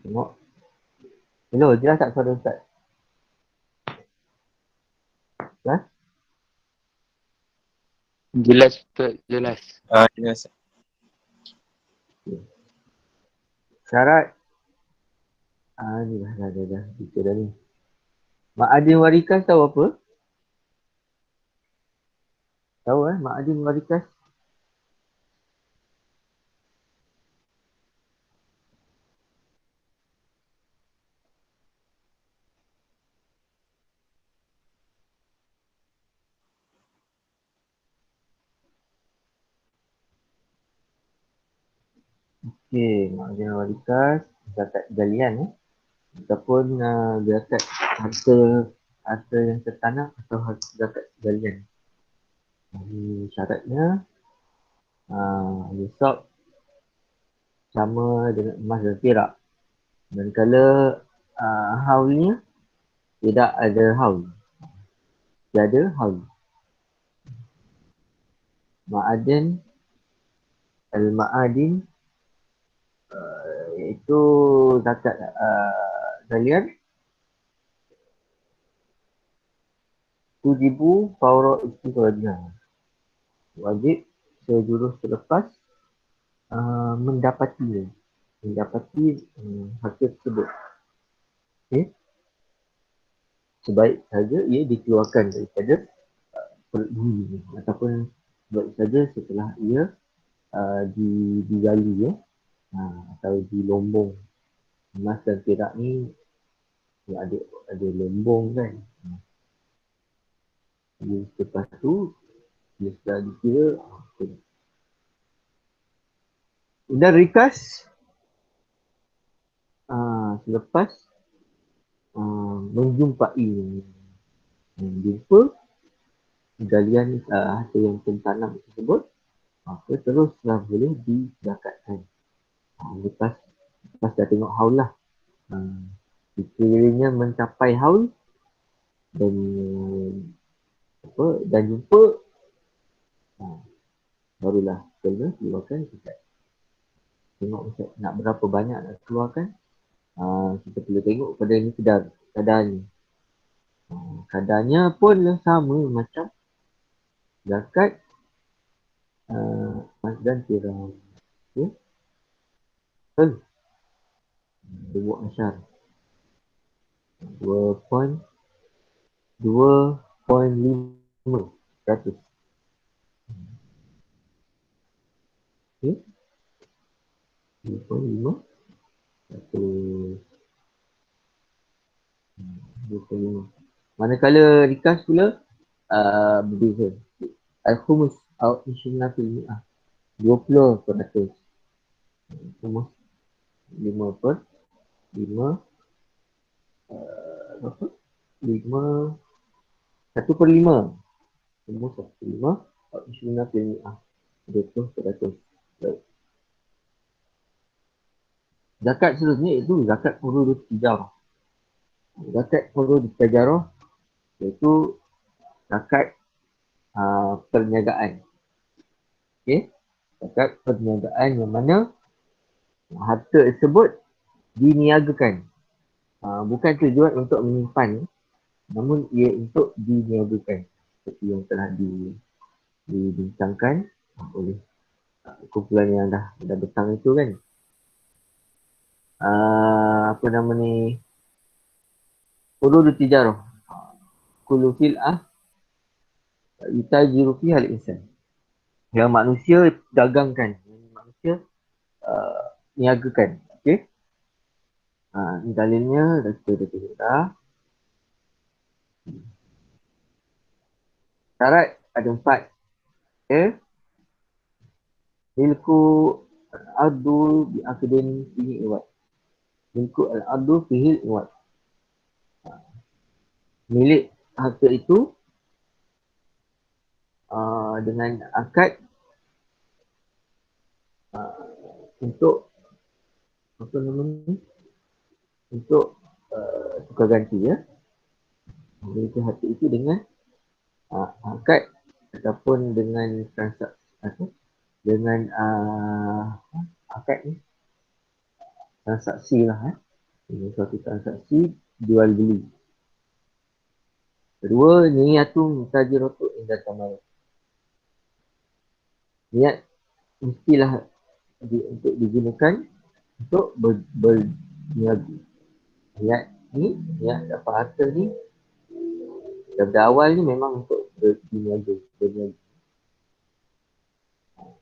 Tengok. Hello, jelas tak suara Ustaz? Jelas? Jelas Ustaz, jelas. Jelas. Syarat. Ni dah. Kita dah ni. Ma'adin warikas tahu apa? Tahu Ma'adin warikas? Okey, ma'adin warikas. Zakat galian ataupun zakat harta yang tertanam atau zakat galian. Jadi syaratnya nisab sama dengan emas dan perak. Manakala haulnya tidak ada haul. Tiada haul. Ma'adin al-ma'adin iaitu zakat galian tujibu fawra istikhrajah. Wajib sejurus selepas mendapati harta tersebut. Okay. Sebaik saja ia dikeluarkan daripada perut bumi ataupun sebaik saja setelah ia digali atau di lombong. Emas dan perak ni ada lombong kan. Jadi lepas tu dia sudah dikira dan rikas selepas menjumpai jumpa galian harta yang tertanam tersebut, maka teruslah boleh dizakatkan. Lepas dah tengok haul lah. Sekiranya mencapai haul dan jumpa, barulah kena keluarkan zakat. Tengok Ustaz nak berapa banyak nak keluarkan, kita perlu tengok pada ni kadarnya. Kadarnya pun sama macam zakat emas dan perak. Okay. Buat asyar 2.5%. Okay. 2.5. Manakala rikas pula berbeza. Al-Khumus al-Ishinatul Mi'ah 20%. Khumus 5 1/5. Khumus 1/5 al-Ishinatul Mi'ah 20%. Baik. Zakat seterusnya iaitu zakat furudut tijarah. Zakat furudut tijarah iaitu zakat perniagaan. Okey, zakat perniagaan yang mana harta tersebut diniagakan. Bukan tujuan untuk menyimpan, namun ia untuk diniagakan. Seperti yang telah dibincangkan oleh kumpulan yang dah betang itu kan. Apa nama ni? Furudut tijarah. Kullu fil'ah yutajiru fiha al-insan. Yang manusia dagangkan, manusia niagakan. Okey. Ini dalilnya dah kita tengok dah. Syarat ada 4. Okay. Milku al-adu bi'akidin fihi iwad. Milku al-adu fihi iwad. Milik harta itu dengan akad untuk apa namanya, untuk tukar ganti ya. Miliki harta itu dengan akad ataupun dengan transaksi dengan akad ni transaksi lah Ini suatu transaksi jual beli. Kedua, niyatun tajirotu indah tamal. Niat mestilah untuk digunakan untuk berniaga. Niat ni, niat dapat harta ni daripada awal ni memang untuk berniaga.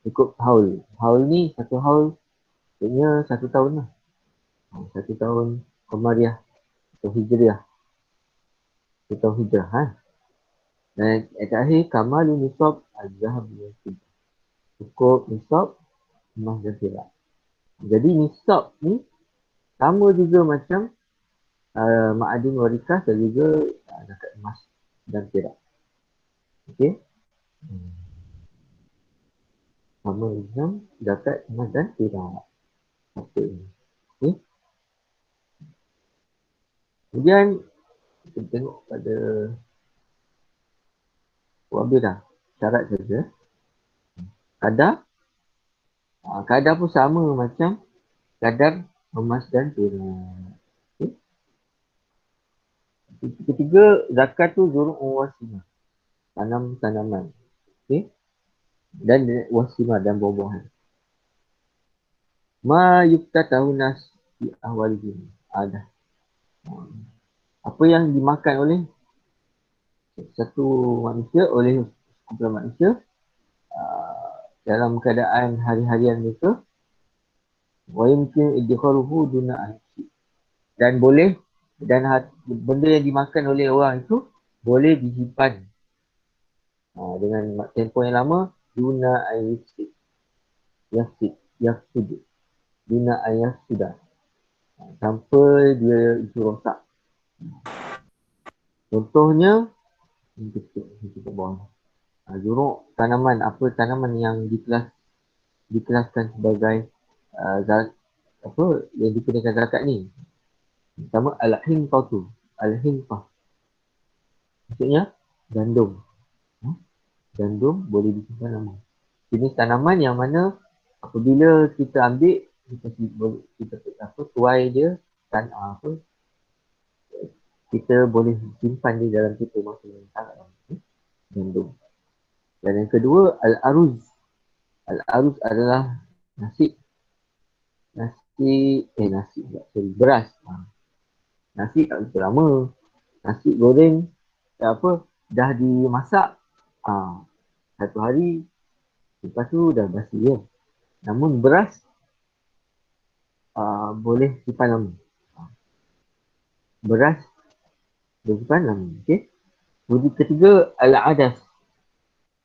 Cukup haul. Haul ni satu haul maksudnya 1 tahun lah. 1 tahun Qamariah atau Hijriah. 1 tahun Hijrah. Ha? Dan terakhir, Kamalu Nisab Al-Zahab cukup nisab emas dan perak. Jadi nisab ni sama juga macam ma'adin warikas dan juga zakat emas dan perak. Okey. Sama macam zakat emas dan perak. Okey. Kemudian kita tengok pada habis dah. Syarat saja. Kadar. Kadar pun sama macam kadar emas dan perak. Okay. Ketiga, zakat tu zuruk wasimah. Tanam tanaman. Okay. Dan wasimah dan buah-buahan. Ma yukta tahunas di awal ini. Ada. Apa yang dimakan oleh satu manusia, oleh sekumpulan manusia dalam keadaan hari-harian mereka, wa yumkin idkhaluhu duna ahli. Dan boleh, dan benda yang dimakan oleh orang itu boleh disimpan dengan tempoh yang lama duna ayat yafsid duna ayat sudah sampai dia itu rosak. Contohnya kita bawah. Juruk tanaman, apa tanaman yang dikelaskan sebagai apa yang dikenakan zakat ni. Pertama al-hinqah tu. Al-hinqah. Maksudnya gandum. Gandum boleh disimpan lama. Jenis tanaman yang mana apabila kita ambil kita tuai dia dan kita boleh simpan dia dalam kita masa yang sangat lama. Gandum. Dan yang kedua al-aruz. Al-aruz adalah nasi beras. Nasi tak begitu lama. Nasi goreng dah dimasak 1 hari, lepas tu dah basi ya. Namun beras boleh simpan lama. Beras boleh simpan lama. Okey. Kemudian ketiga al-adas.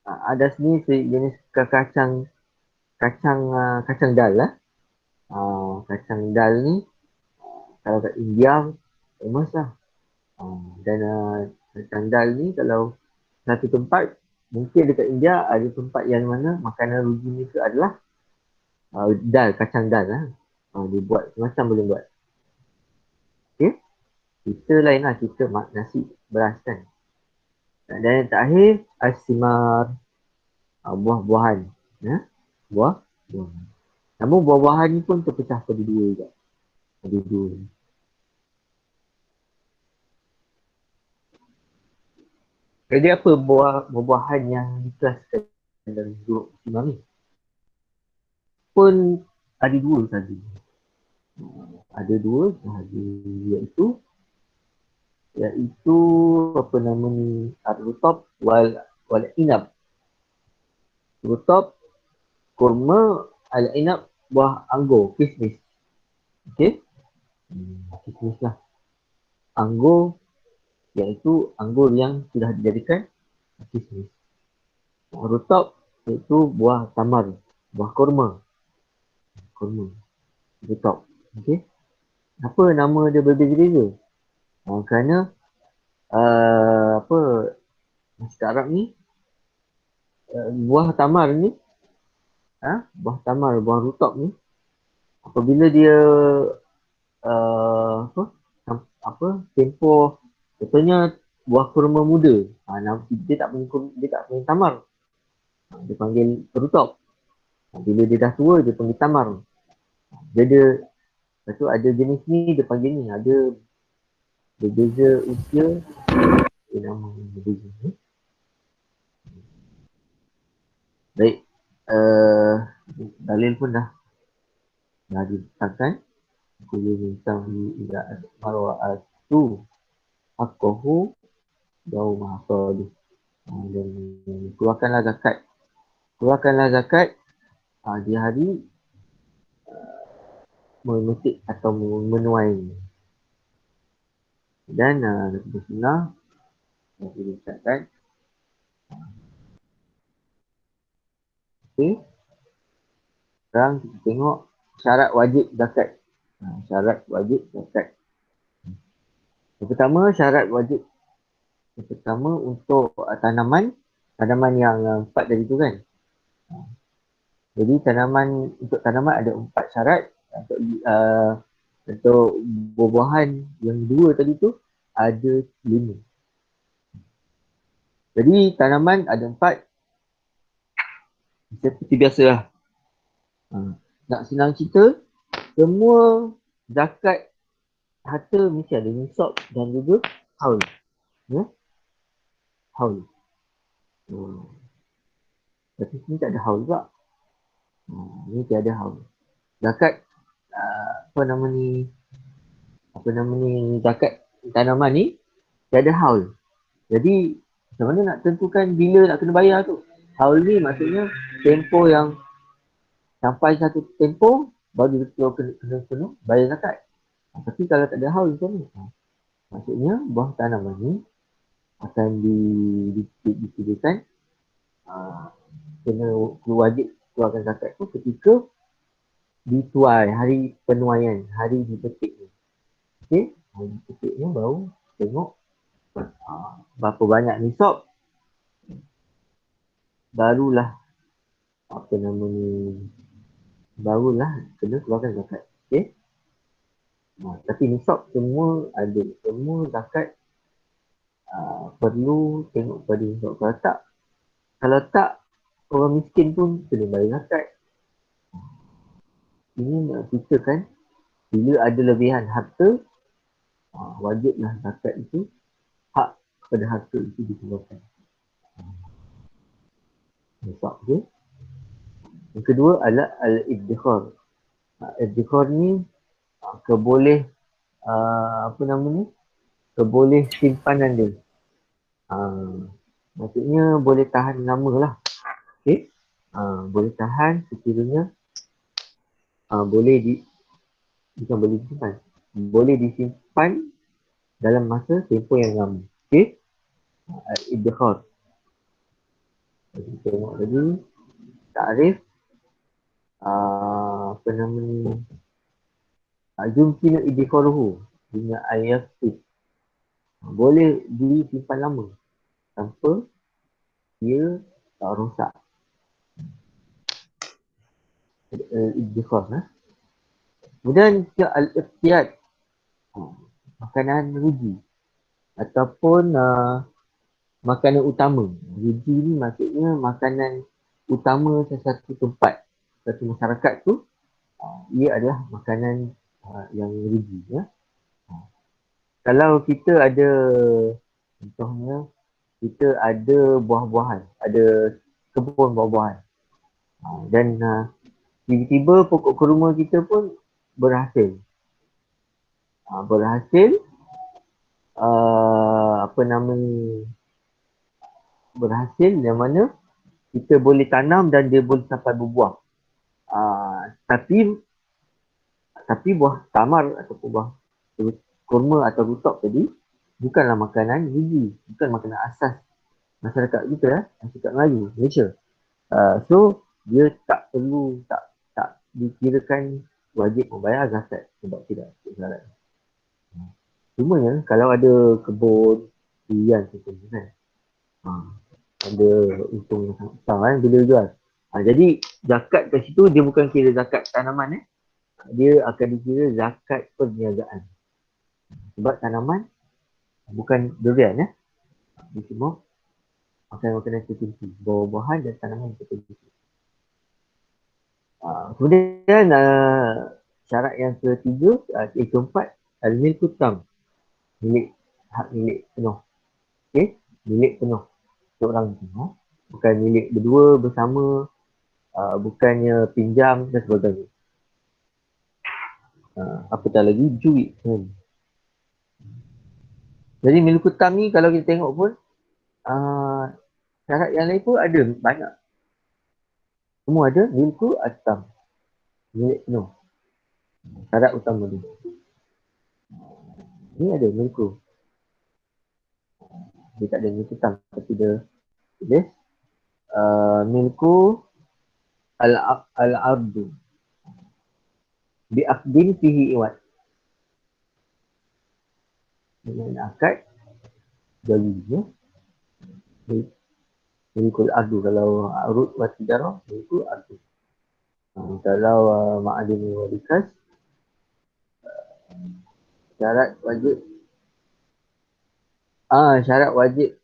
Adas ni jenis kacang dal lah. Kacang dal ni kalau kat India famous lah. Dan kacang dal ni kalau satu tempat, mungkin dekat India ada tempat yang mana makanan rugi mereka adalah dal, kacang dal lah. Dia buat macam boleh buat. Okay. Kita lain lah, kita nasi beras kan. Dan yang terakhir asimar, buah-buahan. Buah-buahan. Namun buah-buahan ni pun terpecah pada dua juga. Ada dua. Jadi apa buah-buahan yang dikelaskan dalam dua asimar ni? Pun ada dua saja. Ada dua sahaja, iaitu apa nama ni, ar-rutab wal inab. Rutab kurma, al-inab buah anggur, kismis. Okey? Kismis lah. Anggur iaitu anggur yang sudah dijadikan kismis. Rutab iaitu buah tamar, buah kurma. Rutab. Okey? Apa nama dia berbeza-beza? Kerana masyarakat Arab ni buah tamar ni buah rutab ni apabila dia tempoh, contohnya buah kurma muda, dia tak panggil tamar, dia panggil rutab. Bila dia dah tua dia panggil tamar. Dia Lepas tu ada jenis ni, dia panggil ni. Ada berbeza usia, dia nama berbeza. Baik. Dalil pun dah diletakkan. Kuliah bintang di ila marwa'atu haqqahu jauh mahasadu. Dan keluarkanlah zakat. Keluarkanlah zakat di hari memetik atau menuai. Dan lebih sunnah yang diletakkan. Okay. Sekarang kita tengok syarat wajib zakat. Syarat wajib zakat. Yang pertama, syarat wajib. Yang pertama untuk tanaman yang 4 dari tu kan. Jadi untuk tanaman ada 4 syarat. Untuk buah-buahan yang 2 tadi tu ada 5. Jadi tanaman ada 4. Seperti biasalah. Nak senang cerita, semua zakat harta mesti ada nisab dan juga haul. Ya? Haul. Tapi sini tak ada haul juga. Ini tiada haul. Zakat zakat tanaman ni tiada haul. Jadi macam mana nak tentukan bila nak kena bayar tu? Haul ni maksudnya tempoh yang sampai satu tempoh baru kena penuh bayar zakat. Tapi kalau tak ada haul macam ni? Maksudnya buah tanaman ni akan disediakan kena wajib keluarkan zakat tu ketika dituai, hari penuaian, hari dipetik ni. Okey, hari dipetik ni baru tengok berapa banyak nisab, barulah barulah kena keluarkan zakat. Okey. Tapi nisab semua ada, semua zakat perlu tengok pada nisab. Kalau tak orang miskin pun kena bayar zakat. Ini nak ceritakan bila ada lebihan harta, wajiblah zakat itu, hak kepada harta itu dikeluarkan. Nisab je. Yang kedua adalah al-iddikhar. Iddikhar ni keboleh keboleh simpanan dia. Maksudnya boleh tahan lama lah. Okay? Boleh tahan sekiranya bukan boleh disimpan. Boleh disimpan dalam masa tempoh yang lama. Okay? Iddikhar. Kita tengok lagi takrif yumkinu idikharuhu dengan ayasif. Boleh disimpan lama tanpa dia rosak. Idikhar. Kemudian al-iqtiyad, makanan ruji ataupun makanan utama. Ruji ni maksudnya makanan utama sesuatu tempat, satu masyarakat tu, ia adalah makanan yang ruji. Ya? Kalau kita ada, contohnya, kita ada buah-buahan, ada kebun buah-buahan. Dan tiba-tiba pokok kurma kita pun berhasil. Berhasil yang mana kita boleh tanam dan dia boleh sampai berbuah. Tapi buah tamar ataupun buah kurma atau rutab tadi bukanlah makanan ruji, bukan makanan asas masyarakat kita, masyarakat Melayu, Malaysia. So dia tak dikirakan wajib membayar zakat sebab tidak syarat. Cumanya kalau ada kebun durian contohnya kan, ada untung yang sangat besar kan bila jual. Jadi zakat kat situ dia bukan kira zakat tanaman, dia akan dikira zakat perniagaan. Sebab tanaman bukan durian, dia semua makanan-makanan tertentu, buah-buahan dan tanaman tertentu. Kemudian syarat yang ketiga, keempat, al-milku tam. Hak milik penuh. Okey, milik penuh seorang tu. Bukan milik berdua bersama, bukannya pinjam dan sebagainya. Apatah lagi curi. Jadi milku tam ni kalau kita tengok pun, syarat yang lain pun ada banyak. Semua ada milku atam. Milik penuh. Syarat utama dia. Ni ada milku. Dia tak ada milku tam. Tapi dia tulis milku al-ardu. Bi'akdin fihi iwat. Dengan akad jalinya. Milku al-ardu. Kalau arud wa tijarah, milku al-ardu. Kalau ma'adin walikas, syarat wajib syarat wajib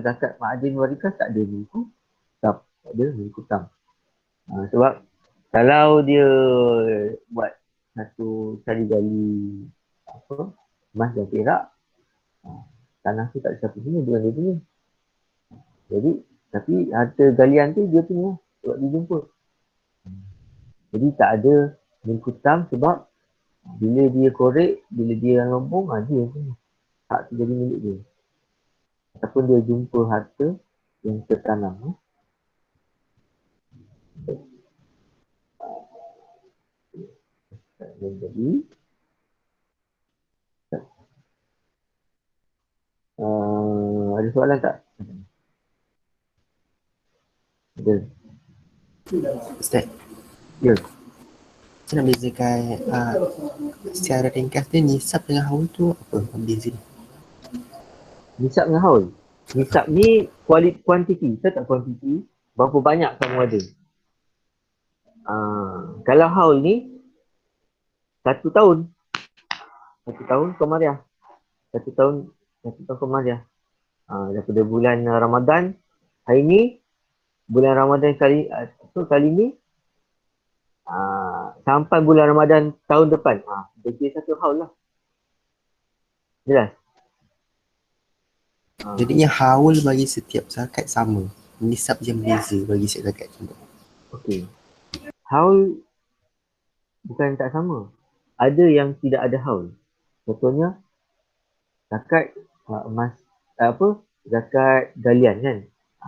zakat ma'adin warikas tak ada milku tam. Tak ada milku tam. Sebab kalau dia buat satu cari gali emas dan perak, tanah tu tak ada siapa punya, bukan dia punya. Jadi, tapi harta galian tu dia punya sebab dia jumpa. Jadi tak ada milku tam sebab bila dia korek, bila dia lombong, dia punya. Hak tu jadi milik dia. Ataupun dia jumpa harta yang tertanam. Jadi ada soalan tak? Ada. Ustaz, Ya. saya nak bezakan secara ringkas dia nisab dengan haul tu apa beza dia? Nisab dengan haul. Nisab ni kuantiti. Kita tak kuantiti. Berapa banyak kamu ada. Kalau haul ni 1 tahun. 1 tahun Qamariah. 1 tahun Qamariah. Daripada bulan Ramadan hari ni, bulan Ramadan kali ni sampai bulan Ramadan tahun depan. Jadi 1 haul lah. Jelas? Jadinya haul bagi setiap zakat sama. Nisab je beza bagi setiap zakat. Okey. Haul bukan tak sama. Ada yang tidak ada haul. Contohnya zakat emas zakat galian kan.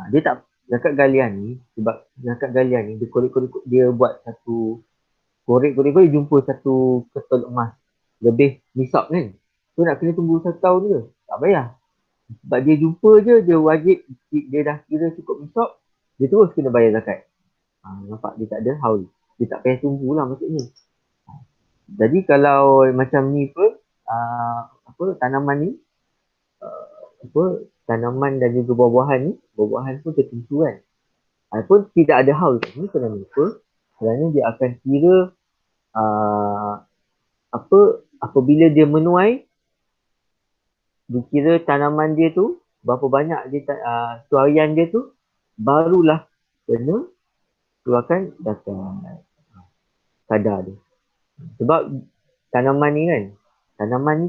Dia tak zakat galian ni sebab zakat galian ni dia korek-korek dia buat satu korek-korek jumpa satu ketol emas lebih nisab kan. So nak kena tunggu 1 tahun je. Tak payah. Sebab dia jumpa je, dia wajib, dia dah kira cukup nisab, dia terus kena bayar zakat. Nampak dia tak ada haul. Dia tak payah tunggulah maksudnya. Jadi kalau macam ni pun tanaman ni tanaman dan juga buah-buahan pun tertentu kan. Pun tidak ada haul ni kerana apa? Kerana dia akan kira apabila dia menuai, dikira tanaman dia tu berapa banyak dia tuaian dia tu, barulah kena keluarkan zakat kadar dia. Sebab tanaman ni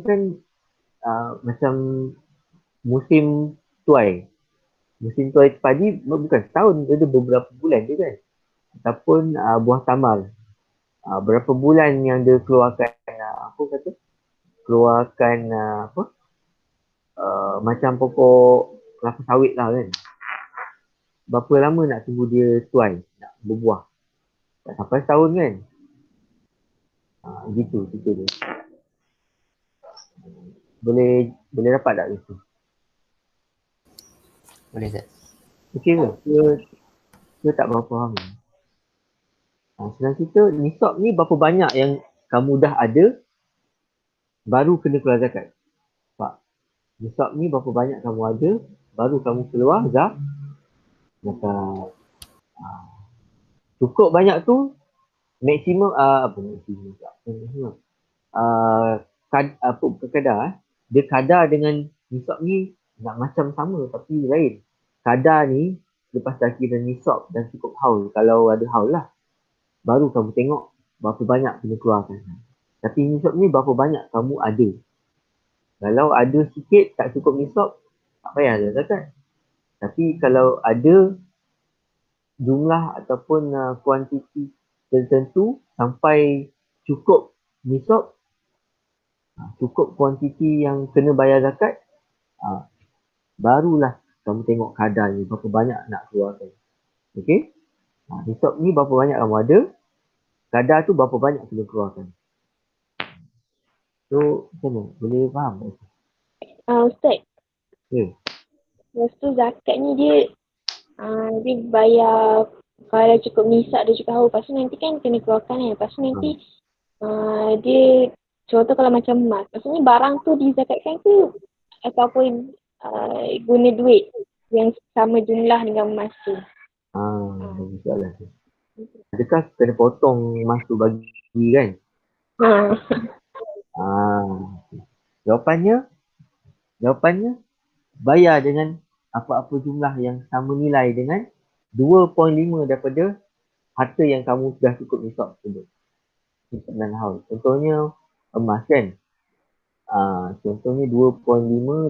kan macam musim tuai. Musim tuai padi bukan setahun, dia ada beberapa bulan je kan. Ataupun buah tamar. Berapa bulan yang dia keluarkan macam pokok kelapa sawit lah kan. Berapa lama nak tunggu dia tuai, nak berbuah? Tak sampai setahun kan. Gitu dia. Boleh dapat tak itu? Boleh tak? Okey ke? Dia tak berapa faham. Sedang kita nisab ni berapa banyak yang kamu dah ada baru kena keluar zakat. Pak, nisab ni berapa banyak kamu ada baru kamu keluar zakat. Cukup banyak tu maksimum kadar dia kadar dengan nisab ni nak macam sama tapi lain. Kadar ni lepas dah kira nisab dan cukup haul, kalau ada haul lah, baru kamu tengok berapa banyak kena keluarkan. Tapi nisab ni berapa banyak kamu ada. Kalau ada sikit tak cukup nisab, tak payah ada zakat. Tapi kalau ada jumlah ataupun kuantiti tertentu sampai cukup nisab, cukup kuantiti yang kena bayar zakat, barulah kamu tengok kadarnya berapa banyak nak keluarkan. Okey? Nisab ni berapa banyak kamu ada, kadar tu berapa banyak kena keluarkan. So, macam mana? Boleh faham tak? Ustaz, Ya. lepas tu zakat ni dia bayar kalau cukup nisab dia cukup haul. Lepas tu nanti kan kena keluarkan kan. Lepas tu nanti dia contoh kalau macam emas. Maksudnya barang tu dizakatkan ke ataupun guna duit yang sama jumlah dengan emas tu. Bagus soalan tu. Adakah kena potong emas tu bagi kan? Jawapannya bayar dengan apa-apa jumlah yang sama nilai dengan 2.5 daripada harta yang kamu sudah cukup nisab tersebut. Nisab dan haul. Contohnya emas kan? Contohnya 2.5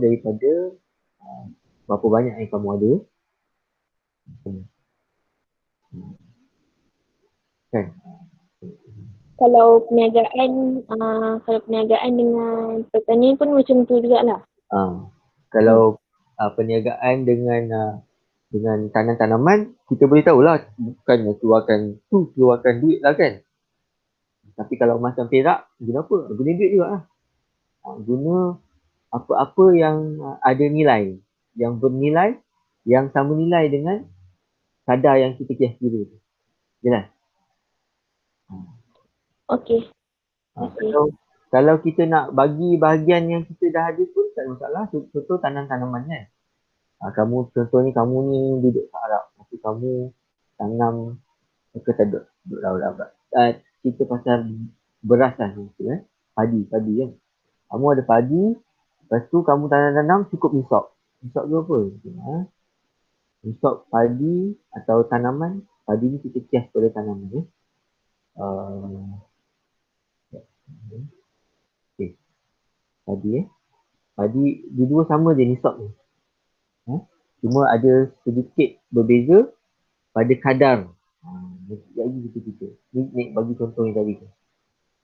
daripada berapa banyak yang kamu ada. Kan? Kalau perniagaan dengan pertanian pun macam tu jugalah. Kalau perniagaan dengan tanam-tanaman, kita boleh tahulah bukannya keluarkan duit lah kan. Tapi kalau macam perak, guna apa? Guna duit juga lah. Guna apa-apa yang ada nilai, yang bernilai, yang sama nilai dengan kadar yang kita kira tu. Jelas? Okey. Kalau kita nak bagi bahagian yang kita dah ada pun tak ada masalah. Contoh tanam-tanaman kan. Contohnya kamu ni duduk kat Arab. Tapi kamu tanam duduk laut-laut. Kita pasal beras lah. Padi kan. Kamu ada padi. Lepas tu kamu tanam-tanam cukup nisab. Nisab tu apa? Nisab padi atau tanaman. Padi ni kita kias pada tanaman. Padi dua sama je nisab ni. Cuma ada sedikit berbeza pada kadar. Lagi kita. Ni bagi contoh yang tadi tu.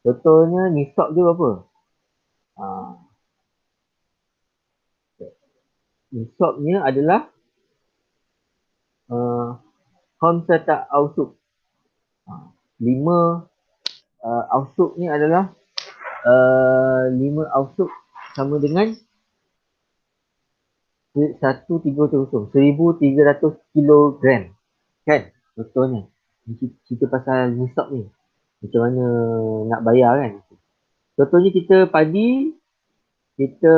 Contohnya nisab dia berapa? Nisabnya adalah khamsata ausuk. 5 ausuk ni adalah 5 ausuk sama dengan 1,300 kilogram. Kan? Contohnya. Kita pasal nisab ni. Macam mana nak bayar kan? Contohnya kita padi, kita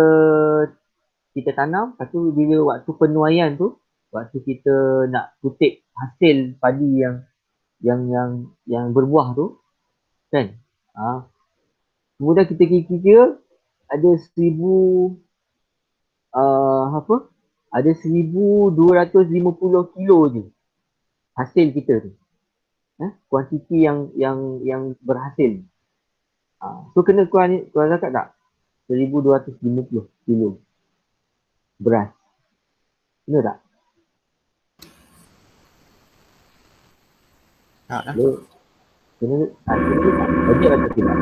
tanam, lepas tu bila waktu penuaian tu, waktu kita nak kutip hasil padi yang berbuah tu, kan? Kemudian kita kira ada 1,250 kilo je hasil kita tu. Kuantiti yang berhasil. So kena keluar zakat tak? 1,250 kilo beras. Kena tak? Tak lah. Kena tak? Wajib atau tidak?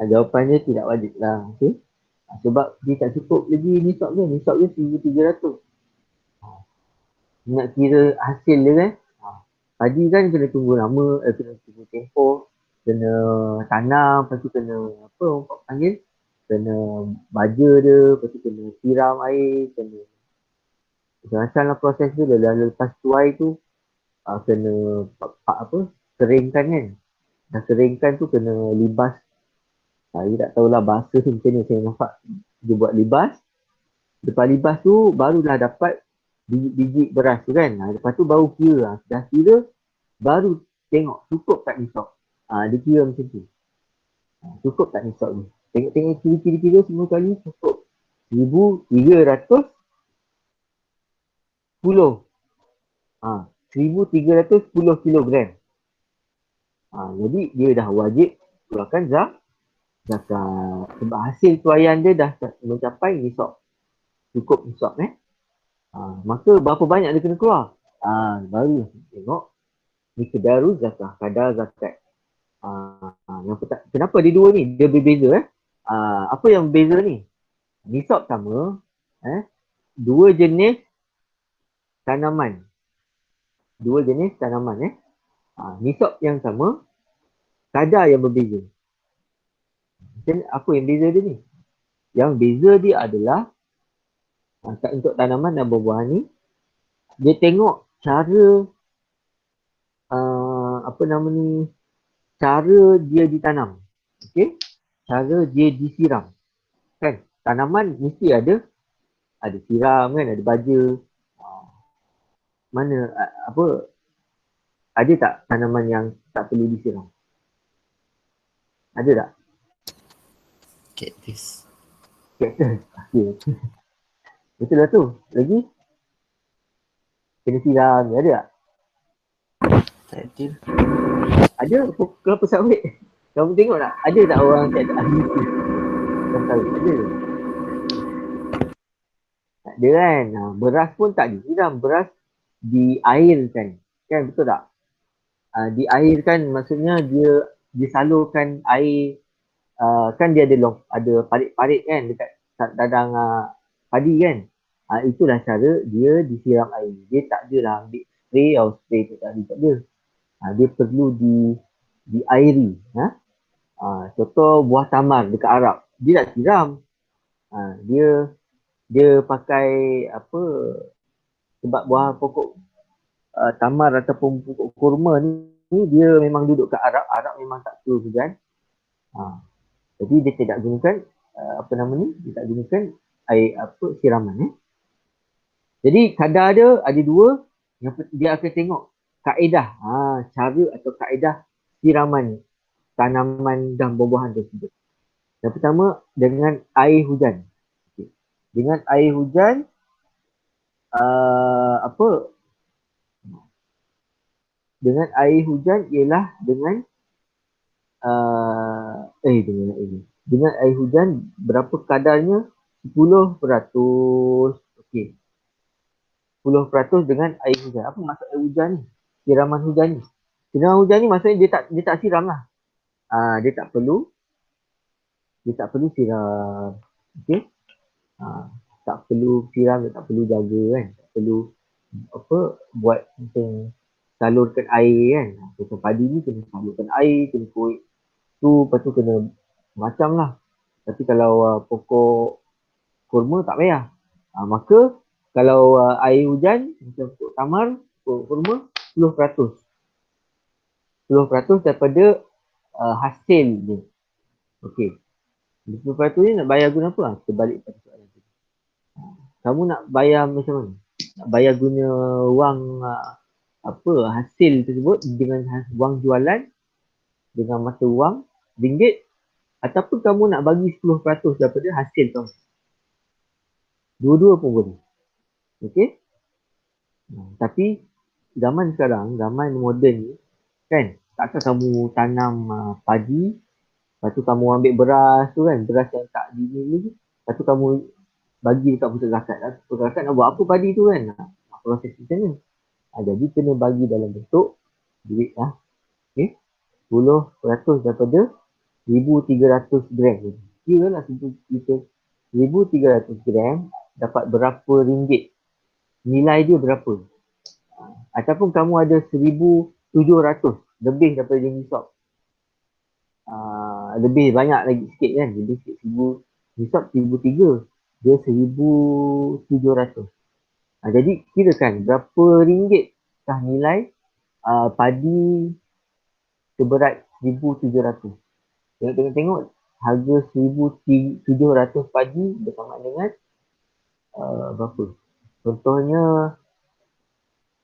Jawapannya tidak wajib lah. Okay? Sebab dia tak cukup lagi nisab dia. Nisab dia 1,300. Nak kira hasil dia kan. Padi kan kena tunggu lama, kena tunggu tempoh, kena tanam, lepas tu kena apa orang panggil, kena baja dia, lepas tu kena siram air, kena macam-macam lah proses tu. Dah lepas tuai tu kena keringkan kan. Dah keringkan tu kena libas. Saya tak tahulah bahasa tu macam ni. Saya nampak dia buat libas. Lepas libas tu barulah dapat biji beras tu kan. Lepas tu baru kira. Dah kira baru tengok cukup tak nisab. Dia kira macam tu. Cukup tak nisab ni. Tengok kira-kira semua kali cukup 1,310. 1310 kilogram. Jadi dia dah wajib keluarkan zakat. Sebab hasil tuaian dia dah mencapai nisab. Cukup nisab maka berapa banyak dia kena keluar? Baru tengok miqdaru zakah, kadar zakat. Kenapa dia dua ni? Dia berbeza apa yang berbeza ni? Nisab sama, dua jenis tanaman. Nisab yang sama, kadar yang berbeza. Jadi apa yang beza dia ni? Yang beza dia adalah untuk tanaman dan buah-buahan ni, dia tengok cara cara dia ditanam. Okey? Cara dia disiram. Kan? Tanaman mesti ada siram kan, ada baja. Mana ada tak tanaman yang tak perlu disiram? Ada tak? Cactus. Cactus. Okay. Betul lah tu. Lagi? Kena siram. Ada tak? Tak ada. Ada kelapa sawit. Kamu tengok tak? Ada tak orang tak ada ahli tu? Kelapa sawit. Ada. Tak ada kan? Beras pun tak disiram. Beras diairkan. Kan betul tak? Diairkan maksudnya dia disalurkan air. Kan dia ada parit-parit kan dekat dadang padi kan. Itulah cara dia disiram air. Dia tak adalah ambil spray atau spray tu tak ada. Dia perlu diairi. Contoh buah tamar dekat Arab. Dia tak siram. Dia pakai sebab buah pokok tamar ataupun pokok kurma ni dia memang duduk kat Arab. Arab memang tak perlu hujan. Jadi dia tidak gunakan dia tak gunakan air siraman. Jadi kadar dia ada dua. Dia akan tengok kaedah cara atau kaedah siraman tanaman dan buah-buahan tersebut. Yang pertama dengan air hujan. Dengan air hujan dengan air hujan ialah dengan dengan air hujan berapa kadarnya? 10%. Okey. 10% dengan air hujan. Apa maksud air hujan ni? Siraman hujan ni. Siraman hujan ni maksudnya dia tak siram lah. Dia tak perlu siram. Okey. Tak perlu siram, dia tak perlu jaga kan. Tak perlu buat macam salurkan air kan. Macam padi ni kena salurkan air, kena kuit tu, lepas tu kena macam lah. Tapi kalau pokok kurma tak payah. Maka kalau air hujan macam pokok tamar, pokok kurma 10%. 10% daripada hasil dia. Okey. 10% ni nak bayar guna apa? Terbalik pada soalan tu. Kamu nak bayar macam mana? Nak bayar guna wang hasil tersebut dengan wang jualan dengan mata wang ringgit, ataupun kamu nak bagi 10% daripada hasil kamu. Dua-dua pun boleh. Okey? Tapi zaman sekarang, zaman moden ni kan, takkan kamu tanam padi, lepas tu kamu ambil beras tu kan, beras yang tak lagi, lepas tu kamu bagi dekat pusat zakat. Pusat zakat nak buat apa padi tu kan? Proses macam mana? Jadi kena bagi dalam bentuk duit lah. Okay? 10% daripada 1,300 gram. Kira lah 1,300 gram dapat berapa ringgit. Nilai dia berapa. Ataupun kamu ada 1,700 lebih daripada nisab. Lebih banyak lagi sikit kan. Lebih sikit nisab 1,300. Dia 1,700. Jadi kirakan berapa ringgit kah nilai padi seberat 1,700. Tengok harga 1,700 padi bersama dengan berapa? Contohnya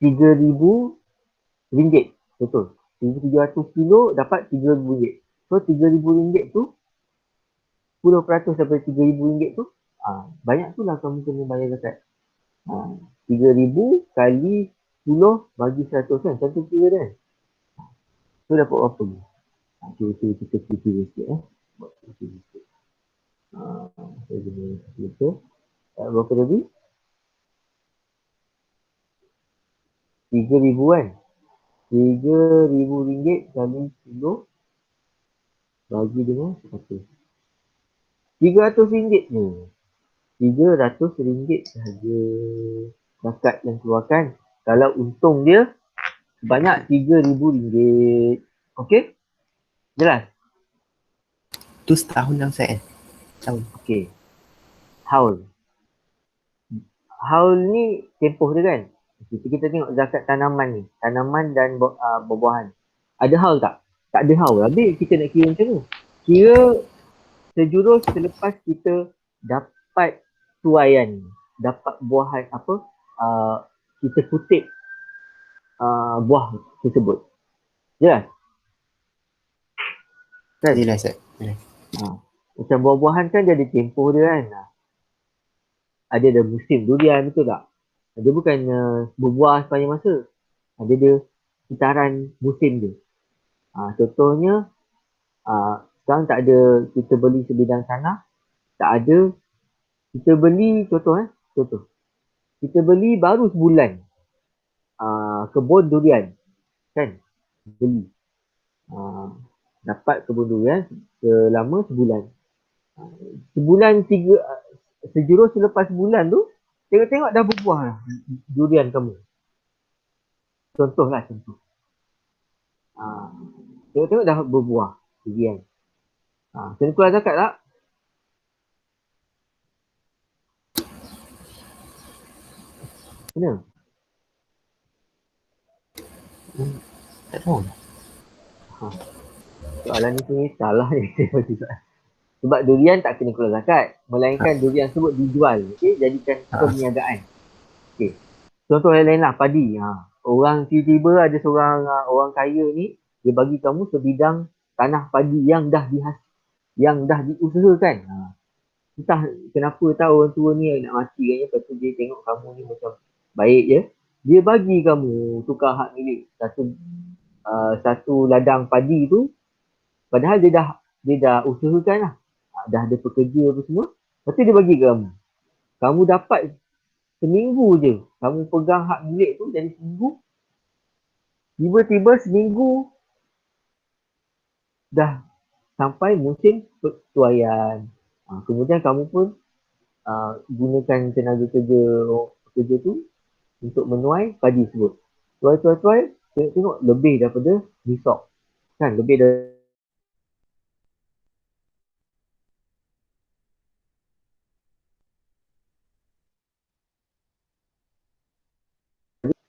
3,000 ringgit. Betul. 1,700 kilo dapat 3,000 ringgit. So 3,000 ringgit tu 10% daripada 3,000 ringgit tu banyak tu lah kamu kena bayar zakat. 3,000 kali 10 bagi 100 kan. Macam tu kira kan. Tu dapat berapa ni? Cuba kita kira sikit Buat kira sikit. Saya guna kita. Berapa tadi? 3,000 kan? 3,000 ringgit kali 10 bagi dengan 100. 300 ringgit ni. 300 ringgit sahaja zakat yang keluarkan. Kalau untung dia sebanyak 3,000 ringgit. Okey? Jelas? Tu setahun yang saya tahun. Okey. Haul. Haul ni tempoh dia kan? Kita tengok zakat tanaman ni. Tanaman dan buah-buahan. Ada haul tak? Tak ada haul. Habis kita nak kira macam ni. Kira sejurus selepas kita dapat tuaian. Dapat buahan apa? Kita kutip buah tersebut. Jelas? Kan? Jelas Ustaz. Jelas. Macam buah-buahan kan dia ada tempoh dia kan. Ada musim durian, betul tak? Dia bukan berbuah sepanjang masa. Dia ada kitaran musim dia. Contohnya, sekarang tak ada kita beli sebidang tanah. Tak ada. Kita beli, contoh. Kita beli baru sebulan. Kebun durian. Kan? Beli. Dapat kebun durian selama sebulan. Sejurus selepas sebulan tu, tengok-tengok dah berbuah lah durian kamu. Contoh. Tengok-tengok dah berbuah durian. Kena keluar zakat tak? Kena? Tak tahu. Soalan ni salah ni. Sebab durian tak kena keluar zakat. Melainkan durian tersebut dijual. Okay? Jadikan perniagaan. Okay. Contoh yang lain lah, padi. Orang tiba-tiba ada seorang orang kaya ni, dia bagi kamu sebidang tanah padi yang dah diusahakan. Entah kenapa tahu orang tua ni nak mati kan. Lepas tu dia tengok kamu ni macam baik je. Dia bagi kamu tukar hak milik satu ladang padi tu. Padahal dia dah usahakan lah. Dah ada pekerja apa semua. Lepas tu dia bagi ke kamu. Kamu dapat seminggu je. Kamu pegang hak milik tu jadi seminggu. Tiba-tiba seminggu dah sampai musim tuaian. Kemudian kamu pun gunakan tenaga kerja tu untuk menuai padi tersebut. Tuai. Tengok lebih daripada nisab. Kan? Lebih dari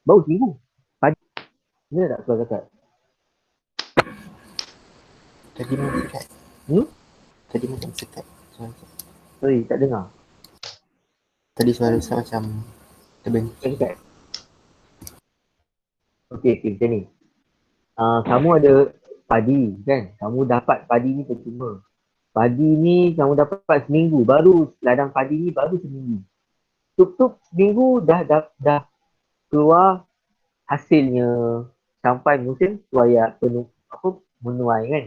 baru seminggu. Padi. Benar tak keluar zakat? Tadi macam sekat. Tadi macam sekat. Sorry, tak dengar. Tadi suara saya macam terbengkel. Sekat. Okey, macam ni. Kamu ada padi kan? Kamu dapat padi ni percuma. Padi ni kamu dapat seminggu. Baru ladang padi ni baru seminggu. Tuk seminggu dah keluar hasilnya sampai musim tuai menuai kan.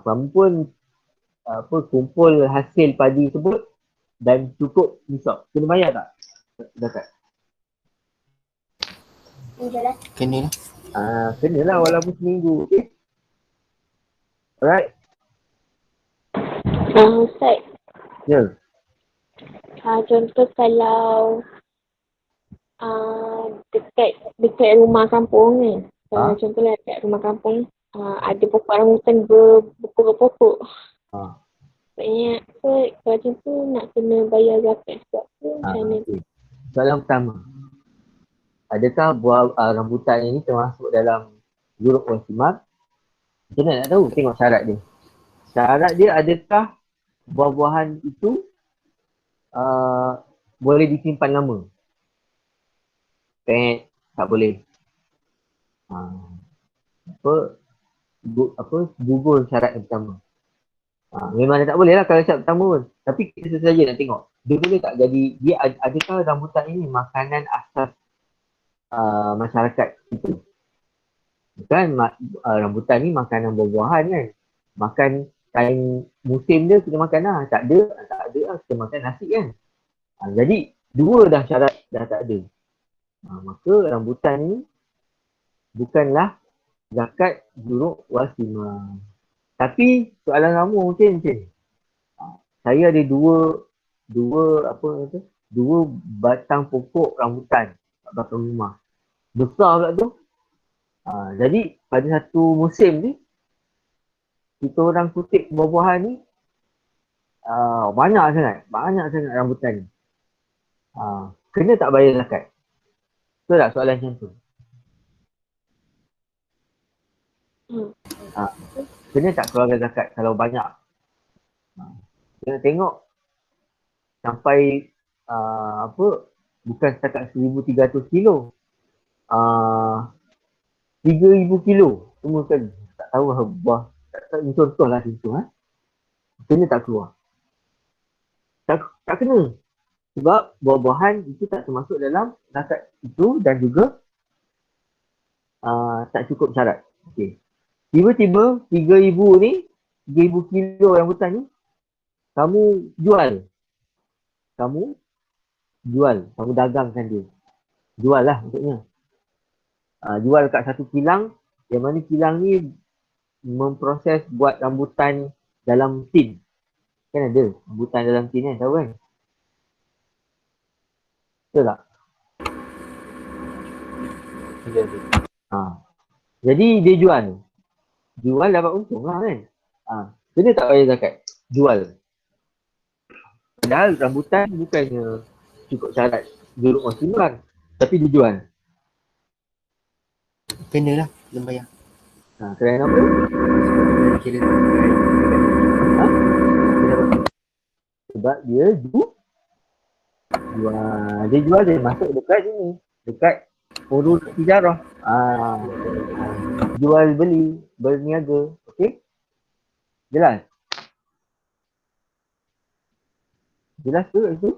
Kamu pun kumpul hasil padi tersebut dan cukup nisab. Kena bayar tak zakat? Kena lah. Kenalah walaupun seminggu. Okay? Alright. Ustaz, Ya. contoh kalau dekat rumah kampung ni. Contohlah dekat rumah kampung ada pokok rambutan berpokok-pokok. Maksudnya kalau macam tu nak kena bayar zakat sebab tu macam mana? Soalan pertama. Adakah buah rambutan ini termasuk dalam zuruk wal thimar? Macam mana nak tahu? Tengok syarat dia. Syarat dia adakah buah-buahan itu boleh disimpan lama? Tak boleh. Gugur syarat yang pertama. Memang tak boleh lah kalau syarat pertama pun. Tapi kita saja nak tengok. Dia boleh tak jadi, dia adakah rambutan ini makanan asas masyarakat itu. Kan rambutan ni makanan buah-buahan kan. Makan kain musim dia kita makan lah. Tak ada lah kita makan nasi kan. Jadi dua dah syarat dah tak ada. Maka rambutan ni bukanlah zakat juruk wasimah. Tapi soalan kamu mungkin saya ada dua batang pokok rambutan kat belakang rumah. Besar pula tu. Jadi pada satu musim ni kita orang kutip buah-buahan ni banyak sangat rambutan ni. Kena tak bayar zakat? Betul tak soalan macam tu? Kena tak keluarga zakat kalau banyak? Kena tengok sampai bukan setakat 1,300 kilo. 3,000 kilo semua kan. Tak tahu lah buah. Ini contoh lah macam tu. Kena tak keluar? Tak kena. Sebab buah-buahan itu tak termasuk dalam zakat itu dan juga tak cukup syarat. Okay. Tiba-tiba 3,000 ni, 3,000 kilo rambutan ni, kamu jual, kamu dagangkan dia. Jual lah maksudnya. Jual kat satu kilang, yang mana kilang ni memproses buat rambutan dalam tin. Kan ada rambutan dalam tin kan, tahu kan? Betul tak? Jadi dia jual dapat untung lah kan. Kena tak bayar zakat? Jual. Padahal rambutan bukannya cukup syarat juruk wasimah, tapi dijual. Kena lah, belum bayar. Kerana apa? Kira Sebab dia jual dia masuk dekat sini, dekat urus tijarah. Jual beli, berniaga. Okey? Jelas? Jelas ke itu?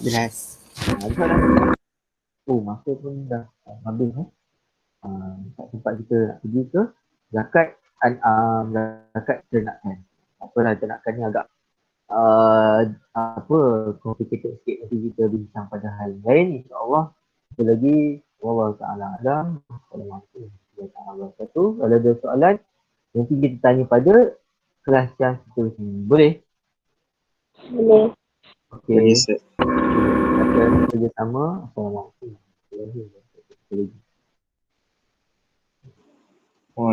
jelas. Masa pun dah habis tak sempat kita nak pergi ke zakat zakat ternakan. Apalah ternakan ni agak complicated sikit, nanti kita bincang pada hal lain insya-Allah. Kita lagi wallahu taala alam. Assalamualaikum warahmatullahi wabarakatuh. Kalau ada soalan nanti kita tanya pada kelas yang seterusnya. Boleh? Boleh. Okey. Kita kerjasama. Assalamualaikum warahmatullahi wabarakatuh.